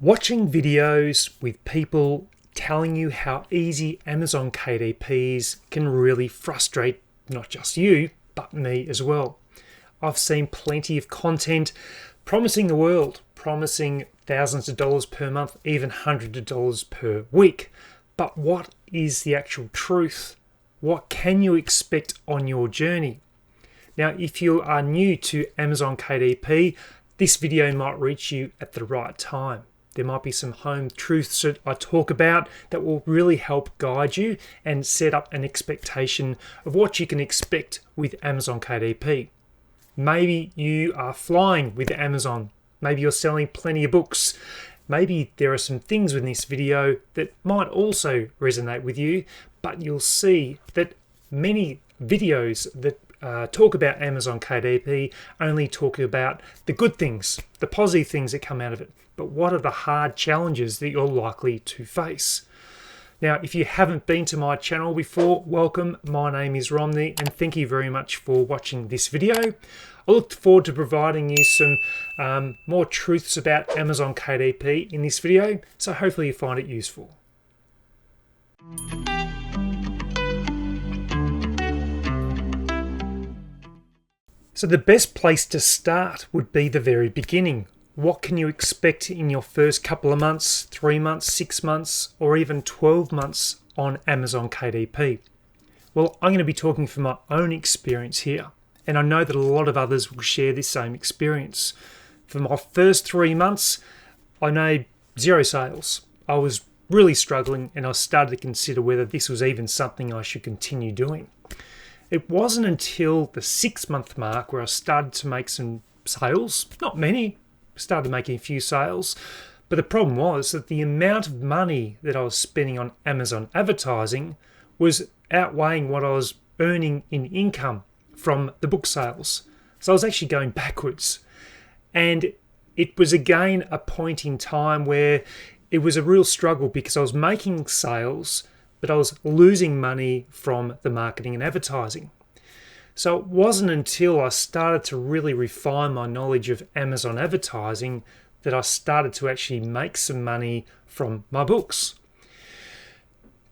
Watching videos with people telling you how easy Amazon KDPs can really frustrate not just you, but me as well. I've seen plenty of content promising the world, promising thousands of dollars per month, even hundreds of dollars per week. But what is the actual truth? What can you expect on your journey? Now, if you are new to Amazon KDP, this video might reach you at the right time. There might be some home truths that I talk about that will really help guide you and set up an expectation of what you can expect with Amazon KDP. Maybe you are flying with Amazon. Maybe you're selling plenty of books. Maybe there are some things within this video that might also resonate with you, but you'll see that many videos that talk about Amazon KDP only talk about the good things, the positive things that come out of it. But what are the hard challenges that you're likely to face? Now, if you haven't been to my channel before, welcome. My name is Romney, and thank you very much for watching this video. I look forward to providing you some more truths about Amazon KDP in this video, so hopefully you find it useful. So the best place to start would be the very beginning. What can you expect in your first couple of months, 3 months, 6 months, or even 12 months on Amazon KDP? Well, I'm going to be talking from my own experience here, and I know that a lot of others will share this same experience. For my first 3 months, I made 0 sales. I was really struggling, and I started to consider whether this was even something I should continue doing. It wasn't until the 6-month mark where I started to make some sales, not many, started making a few sales, but the problem was that the amount of money that I was spending on Amazon advertising was outweighing what I was earning in income from the book sales. So I was actually going backwards. And it was again a point in time where it was a real struggle because I was making sales, but I was losing money from the marketing and advertising. So it wasn't until I started to really refine my knowledge of Amazon advertising that I started to actually make some money from my books.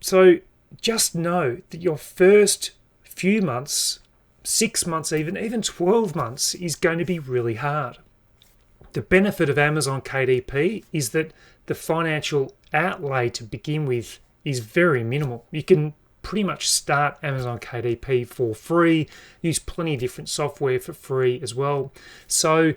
So just know that your first few months, 6 months even 12 months is going to be really hard. The benefit of Amazon KDP is that the financial outlay to begin with is very minimal. You can pretty much start Amazon KDP for free, use plenty of different software for free as well. So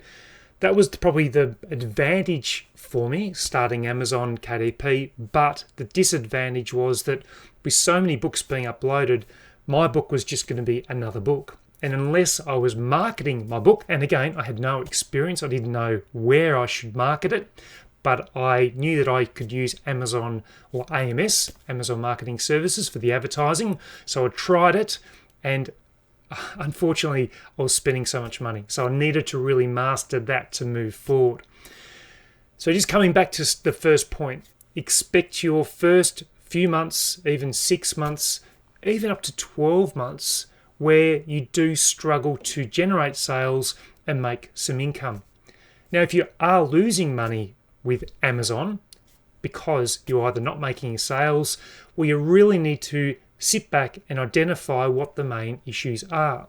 that was probably the advantage for me starting Amazon KDP, but the disadvantage was that with so many books being uploaded, my book was just going to be another book. And unless I was marketing my book, and again, I had no experience, I didn't know where I should market it, but I knew that I could use Amazon or AMS, Amazon Marketing Services, for the advertising. So I tried it, and unfortunately, I was spending so much money. So I needed to really master that to move forward. So just coming back to the first point, expect your first few months, even 6 months, even up to 12 months, where you do struggle to generate sales and make some income. Now, if you are losing money with Amazon because you're either not making sales, well, you really need to sit back and identify what the main issues are.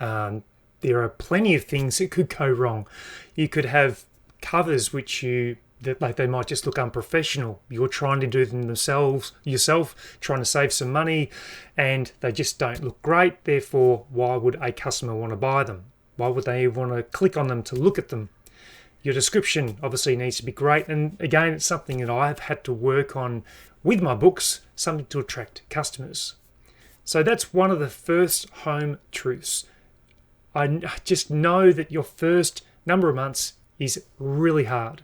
There are plenty of things that could go wrong. You could have covers that they might just look unprofessional. You're trying to do them yourself, trying to save some money, and they just don't look great. Therefore, why would a customer want to buy them? Why would they want to click on them to look at them? Your description obviously needs to be great. And again, it's something that I've had to work on with my books, something to attract customers. So that's one of the first home truths. I just know that your first number of months is really hard.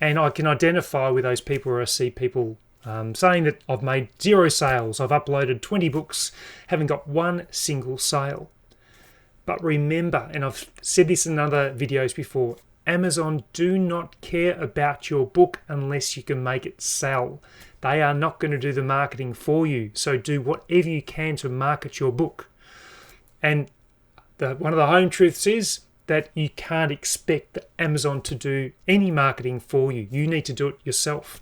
And I can identify with those people where I see people saying that I've made 0 sales. I've uploaded 20 books, haven't got one single sale. But remember, and I've said this in other videos before, Amazon do not care about your book unless you can make it sell. They are not going to do the marketing for you. So do whatever you can to market your book. And one of the home truths is that you can't expect Amazon to do any marketing for you. You need to do it yourself.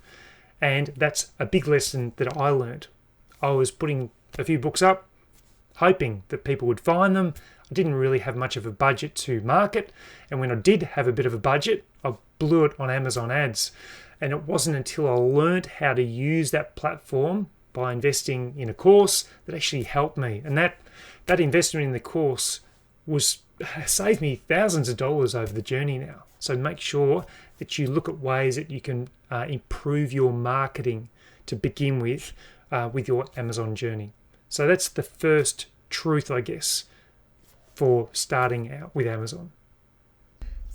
And that's a big lesson that I learned. I was putting a few books up, hoping that people would find them. I didn't really have much of a budget to market. And when I did have a bit of a budget, I blew it on Amazon ads. And it wasn't until I learned how to use that platform by investing in a course that actually helped me. And that investment in the course saved me thousands of dollars over the journey now. So make sure that you look at ways that you can improve your marketing to begin with your Amazon journey. So that's the first truth, I guess, for starting out with Amazon.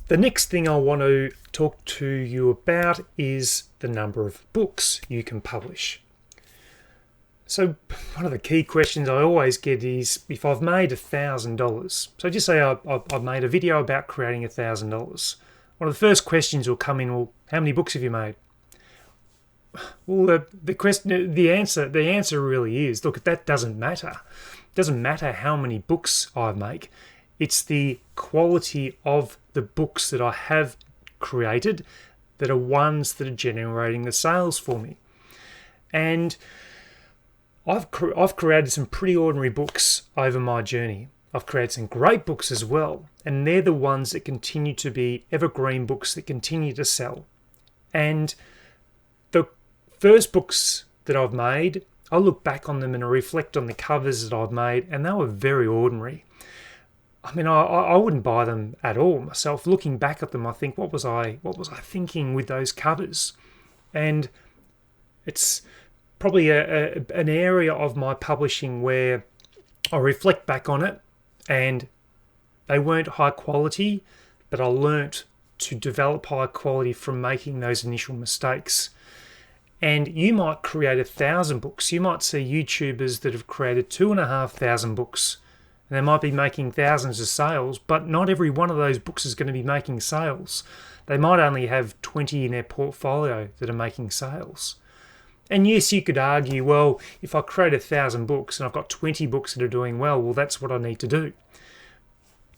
The next thing I want to talk to you about is the number of books you can publish. So one of the key questions I always get is if I've made $1,000. So just say I've made a video about creating $1,000. One of the first questions will come in, well, how many books have you made? Well, the answer really is, look, that doesn't matter. It doesn't matter how many books I make. It's the quality of the books that I have created that are ones that are generating the sales for me. And I've created some pretty ordinary books over my journey. I've created some great books as well, and they're the ones that continue to be evergreen books that continue to sell. And the first books that I've made, I look back on them and I reflect on the covers that I've made, and they were very ordinary. I mean, I wouldn't buy them at all myself. Looking back at them, I think, what was I thinking with those covers? And it's probably an area of my publishing where I reflect back on it, and they weren't high quality, but I learnt to develop high quality from making those initial mistakes. And you might create 1,000 books. You might see YouTubers that have created 2,500 books, and they might be making thousands of sales, but not every one of those books is going to be making sales. They might only have 20 in their portfolio that are making sales. And yes, you could argue, well, if I create 1,000 books and I've got 20 books that are doing well, that's what I need to do.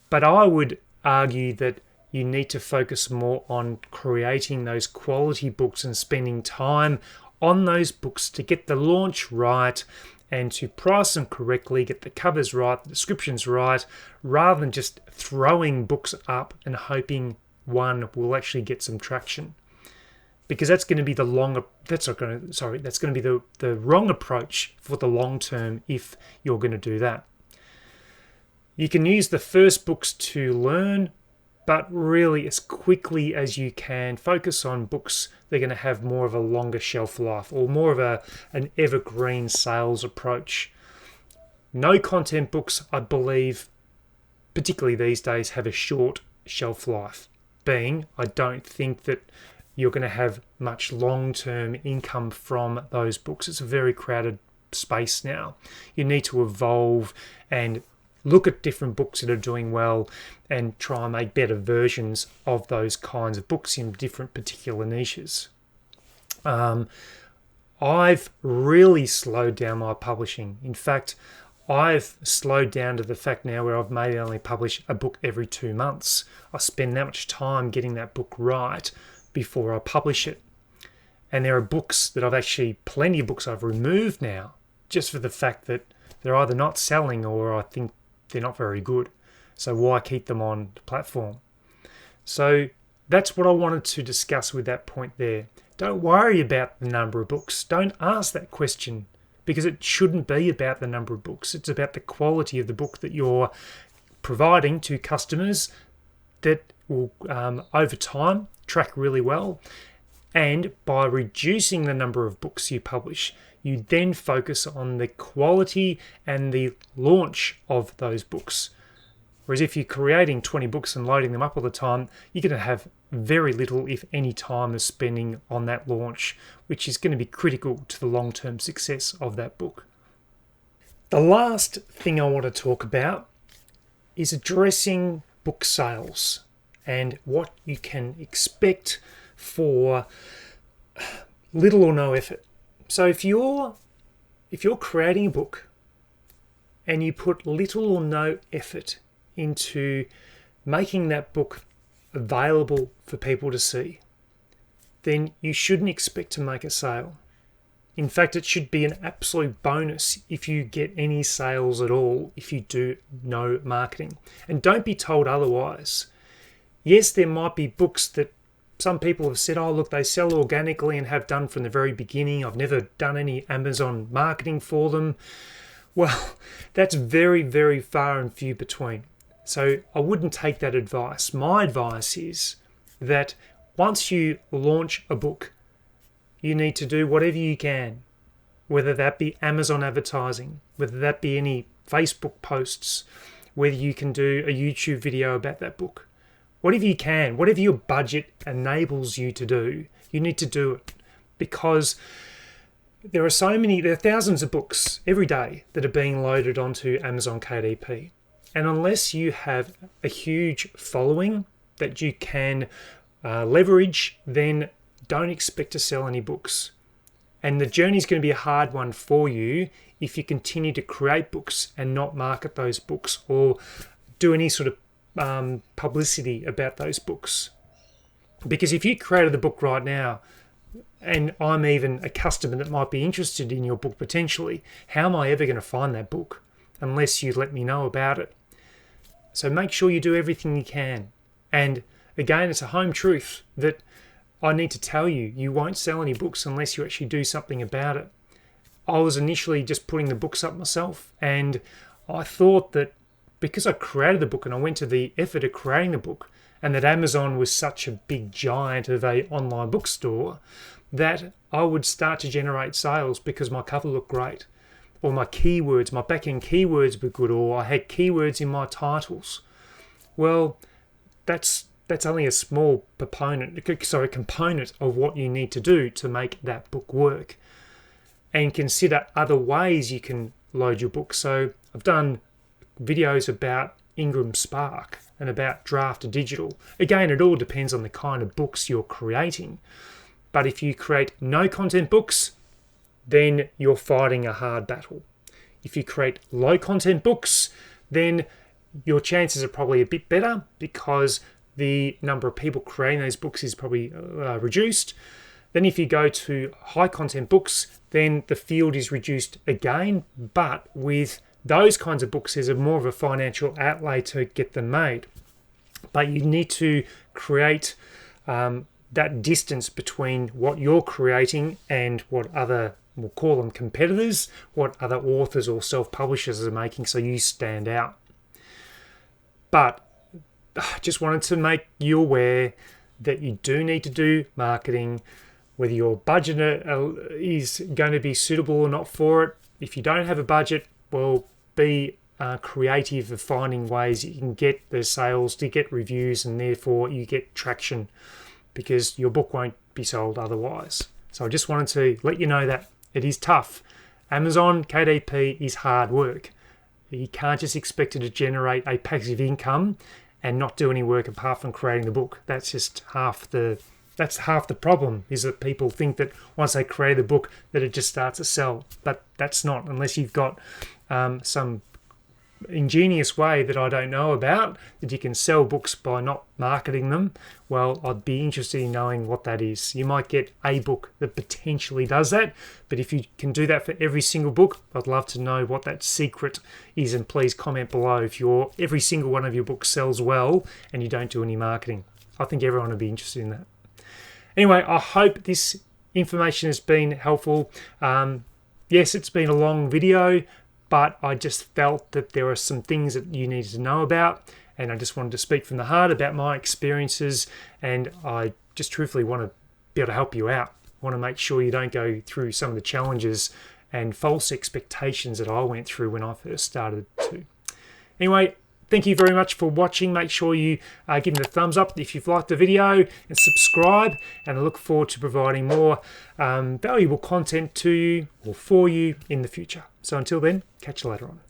But I would argue that you need to focus more on creating those quality books and spending time on those books to get the launch right and to price them correctly, get the covers right, the descriptions right, rather than just throwing books up and hoping one will actually get some traction. Because that's going to be the wrong approach for the long term if you're going to do that. You can use the first books to learn, but really as quickly as you can, focus on books that are going to have more of a longer shelf life or more of an evergreen sales approach. No content books, I believe, particularly these days, have a short shelf life. I don't think that you're going to have much long-term income from those books. It's a very crowded space now. You need to evolve and look at different books that are doing well and try and make better versions of those kinds of books in different particular niches. I've really slowed down my publishing. In fact, I've slowed down to the fact now where I've maybe only publish a book every 2 months. I spend that much time getting that book right before I publish it. And there are books that plenty of books I've removed now just for the fact that they're either not selling or I think they're not very good. So why keep them on the platform? So that's what I wanted to discuss with that point there. Don't worry about the number of books. Don't ask that question because it shouldn't be about the number of books. It's about the quality of the book that you're providing to customers that will, over time, track really well. And by reducing the number of books you publish, you then focus on the quality and the launch of those books. Whereas if you're creating 20 books and loading them up all the time, you're going to have very little, if any, time of spending on that launch, which is going to be critical to the long-term success of that book. The last thing I want to talk about is addressing book sales and what you can expect for little or no effort. So if you're creating a book and you put little or no effort into making that book available for people to see, then you shouldn't expect to make a sale. In fact, it should be an absolute bonus if you get any sales at all, if you do no marketing. And don't be told otherwise. Yes, there might be books that some people have said, oh, look, they sell organically and have done from the very beginning. I've never done any Amazon marketing for them. Well, that's very, very far and few between. So I wouldn't take that advice. My advice is that once you launch a book, you need to do whatever you can, whether that be Amazon advertising, whether that be any Facebook posts, whether you can do a YouTube video about that book. Whatever you can, whatever your budget enables you to do, you need to do it. Because there are thousands of books every day that are being loaded onto Amazon KDP. And unless you have a huge following that you can leverage, then don't expect to sell any books. And the journey is going to be a hard one for you if you continue to create books and not market those books or do any sort of publicity about those books. Because if you created the book right now, and I'm even a customer that might be interested in your book potentially, how am I ever going to find that book unless you let me know about it? So make sure you do everything you can. And again, it's a home truth that I need to tell you, you won't sell any books unless you actually do something about it. I was initially just putting the books up myself, and I thought that because I created the book and I went to the effort of creating the book, and that Amazon was such a big giant of an online bookstore, that I would start to generate sales because my cover looked great, or my keywords, my back-end keywords were good, or I had keywords in my titles. Well, that's only a small component of what you need to do to make that book work. And consider other ways you can load your book. So I've done videos about IngramSpark and about Draft to Digital. Again, it all depends on the kind of books you're creating. But if you create no content books, then you're fighting a hard battle. If you create low content books, then your chances are probably a bit better because the number of people creating those books is probably reduced. Then if you go to high content books, then the field is reduced again. But with those kinds of books, there's more of a financial outlay to get them made. But you need to create that distance between what you're creating and what other, we'll call them competitors, what other authors or self-publishers are making, so you stand out. But I just wanted to make you aware that you do need to do marketing, whether your budget is going to be suitable or not for it. If you don't have a budget, well, be creative of finding ways you can get the sales, to get reviews, and therefore you get traction, because your book won't be sold otherwise. So I just wanted to let you know that it is tough. Amazon KDP is hard work. You can't just expect it to generate a passive income and not do any work apart from creating the book. That's just half the problem, is that people think that once they create the book that it just starts to sell. But that's not, unless you've got some ingenious way that I don't know about, that you can sell books by not marketing them. Well, I'd be interested in knowing what that is. You might get a book that potentially does that, but if you can do that for every single book, I'd love to know what that secret is, and please comment below if every single one of your books sells well and you don't do any marketing. I think everyone would be interested in that. Anyway, I hope this information has been helpful. Yes, it's been a long video, but I just felt that there are some things that you needed to know about, and I just wanted to speak from the heart about my experiences, and I just truthfully want to be able to help you out. I want to make sure you don't go through some of the challenges and false expectations that I went through when I first started too. Anyway, thank you very much for watching. Make sure you give me the thumbs up if you've liked the video, and subscribe, and I look forward to providing more valuable content to you or for you in the future. So until then, catch you later on.